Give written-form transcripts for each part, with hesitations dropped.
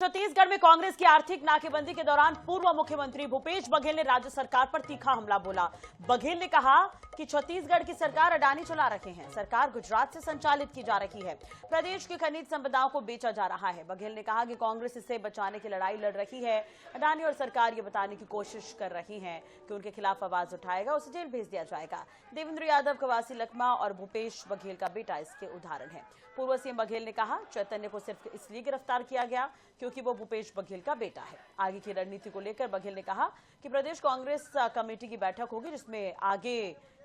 छत्तीसगढ़ में कांग्रेस की आर्थिक नाकेबंदी के दौरान पूर्व मुख्यमंत्री भूपेश बघेल ने राज्य सरकार पर तीखा हमला बोला। बघेल ने कहा कि छत्तीसगढ़ की सरकार अडानी चला रहे हैं, सरकार गुजरात से संचालित की जा रही है, प्रदेश की खनिज संपदाओं को बेचा जा रहा है। बघेल ने कहा कि कांग्रेस इसे बचाने की लड़ाई लड़ रही है। अडानी और सरकार ये बताने की कोशिश कर रही है कि उनके खिलाफ आवाज उठाएगा उसे जेल भेज दिया जाएगा। देवेंद्र यादव, कवासी लखमा और भूपेश बघेल का बेटा इसके उदाहरण है। पूर्व सीएम बघेल ने कहा चैतन्य को सिर्फ इसलिए गिरफ्तार किया गया क्योंकि वो भूपेश बघेल का बेटा है। आगे की रणनीति को लेकर बघेल ने कहा कि प्रदेश कांग्रेस कमेटी की बैठक होगी जिसमें आगे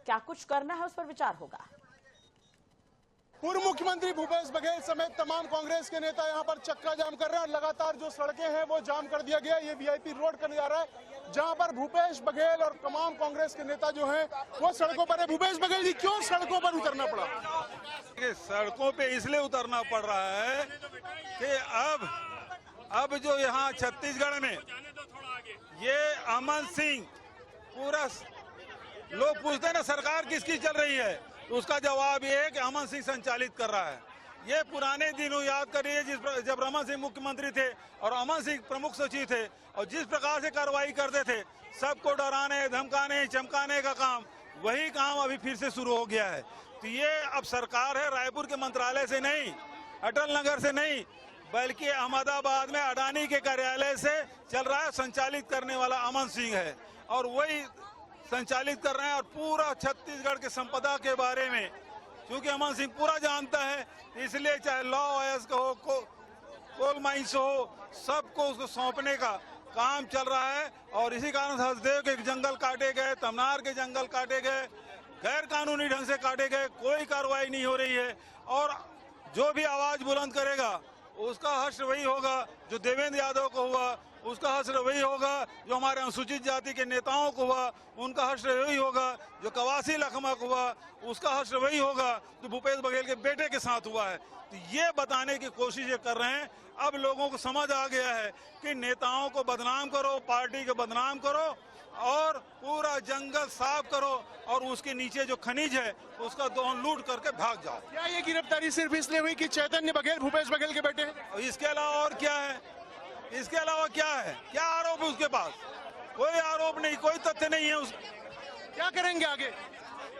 क्या कुछ करना है उस पर विचार होगा। पूर्व मुख्यमंत्री भूपेश बघेल समेत तमाम कांग्रेस के नेता यहां पर चक्का जाम कर रहे हैं। लगातार जो सड़कें हैं वो जाम कर दिया गया। ये वीआईपी रोड का नजारा है जहां पर भूपेश बघेल और तमाम कांग्रेस के नेता जो हैं वो सड़कों पर है। भूपेश बघेल जी, क्यों सड़कों पर उतरना पड़ा? सड़कों पे इसलिए उतरना पड़ रहा है कि अब जो यहाँ छत्तीसगढ़ में ये अमन सिंह, पूरा लोग पूछते हैं ना सरकार किसकी चल रही है, तो उसका जवाब ये है कि अमन सिंह संचालित कर रहा है। ये पुराने दिनों याद करिए जब रमन सिंह मुख्यमंत्री थे और अमन सिंह प्रमुख सचिव थे और जिस प्रकार से कार्रवाई करते थे, सबको डराने, धमकाने, चमकाने का काम, वही काम अभी फिर से शुरू हो गया है। तो ये अब सरकार है रायपुर के मंत्रालय से नहीं, अटल नगर से नहीं, बल्कि अहमदाबाद में अडानी के कार्यालय से चल रहा है। संचालित करने वाला अमन सिंह है और वही संचालित कर रहे हैं। और पूरा छत्तीसगढ़ के संपदा के बारे में क्योंकि अमन सिंह पूरा जानता है, इसलिए चाहे लॉ वायर्स का हो, कोल माइंस हो, सबको उसको सौंपने का काम चल रहा है। और इसी कारण हसदेव के जंगल काटे गए, तमनार के जंगल काटे गए, गैर कानूनी ढंग से काटे गए, कोई कार्रवाई नहीं हो रही है। और जो भी आवाज बुलंद करेगा उसका हश्र वही होगा जो देवेंद्र यादव को हुआ, उसका हश्र वही होगा जो हमारे अनुसूचित जाति के नेताओं को हुआ, उनका हश्र वही होगा जो कवासी लखमा को हुआ, उसका हश्र वही होगा जो भूपेश बघेल के बेटे के साथ हुआ है। तो ये बताने की कोशिश ये कर रहे हैं। अब लोगों को समझ आ गया है कि नेताओं को बदनाम करो, पार्टी को बदनाम करो और पूरा जंगल साफ करो और उसके नीचे जो खनिज है उसका दोहन लूट करके भाग जाओ। क्या ये गिरफ्तारी सिर्फ इसलिए हुई कि चैतन्य बघेल भूपेश बघेल के बेटे हैं? और इसके अलावा और क्या है? इसके अलावा क्या है? क्या आरोप है उसके पास? कोई आरोप नहीं, कोई तथ्य नहीं है उसका। क्या करेंगे आगे?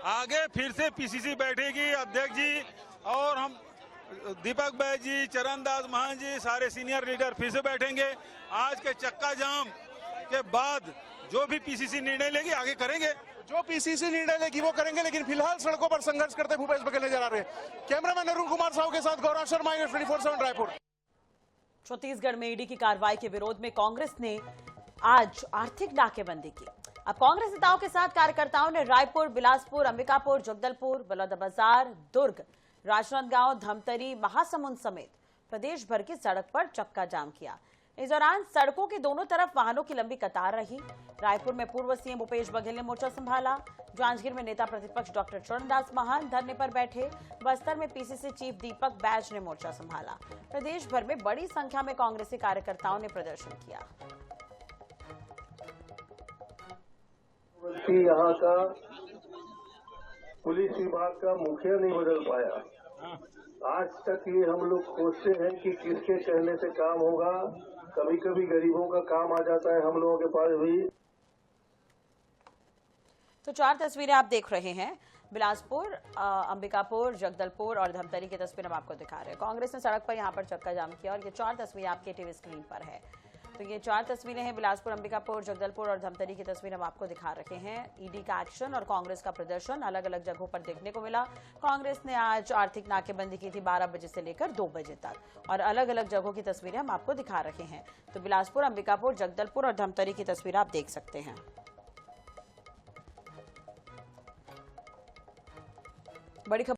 आगे फिर से पीसीसी बैठेगी, अध्यक्ष जी और हम दीपक बैज जी, चरणदास महान जी, सारे सीनियर लीडर फिर से बैठेंगे। आज के चक्का जाम के बाद जो भी पीसीसी निर्णय लेगी आगे करेंगे। जो पीसीसी निर्णय लेगी वो करेंगे, लेकिन फिलहाल सड़कों पर संघर्ष करते भूपेश बघेल नजर आ रहे हैं। कैमरामैन अरुण कुमार साहू के साथ गौरव शर्मा, 24/7 रायपुर। छत्तीसगढ़ में ईडी की कार्रवाई के विरोध में कांग्रेस ने आज आर्थिक नाकेबंदी की। अब कांग्रेस नेताओं के साथ कार्यकर्ताओं ने रायपुर, बिलासपुर, अंबिकापुर, जगदलपुर, बलौदाबाजार, दुर्ग, राजनांदगांव, धमतरी, महासमुंद समेत प्रदेश भर की सड़क पर चक्का जाम किया। इस दौरान सड़कों के दोनों तरफ वाहनों की लंबी कतार रही। रायपुर में पूर्व सीएम भूपेश बघेल ने मोर्चा संभाला। जांजगीर में नेता प्रतिपक्ष डॉक्टर चरणदास महान धरने पर बैठे। बस्तर में पीसीसी चीफ दीपक बैज ने मोर्चा संभाला। प्रदेश भर में बड़ी संख्या में कांग्रेसी कार्यकर्ताओं ने प्रदर्शन किया। यहाँ का पुलिस विभाग का मुखिया नहीं बदल पाया। आज तक ये हम लोग सोचते हैं कि किसके कहने से काम होगा। कभी कभी गरीबों का काम आ जाता है हम लोगों के पास भी। तो 4 तस्वीरें आप देख रहे हैं। बिलासपुर, अंबिकापुर, जगदलपुर और धमतरी की तस्वीर हम आपको दिखा रहे हैं। कांग्रेस ने सड़क पर यहां पर चक्का जाम किया और ये 4 तस्वीरें आपके टीवी स्क्रीन पर है। तो ये 4 तस्वीरें हैं बिलासपुर, अंबिकापुर, जगदलपुर और धमतरी की तस्वीर हम आपको दिखा रहे हैं। ईडी का एक्शन और कांग्रेस का प्रदर्शन अलग अलग जगहों पर देखने को मिला। कांग्रेस ने आज आर्थिक नाकेबंदी की थी 12 बजे से लेकर 2 बजे तक और अलग अलग जगहों की तस्वीरें हम आपको दिखा रहे हैं। तो बिलासपुर, अंबिकापुर, जगदलपुर और धमतरी की तस्वीर आप देख सकते हैं। बड़ी खबर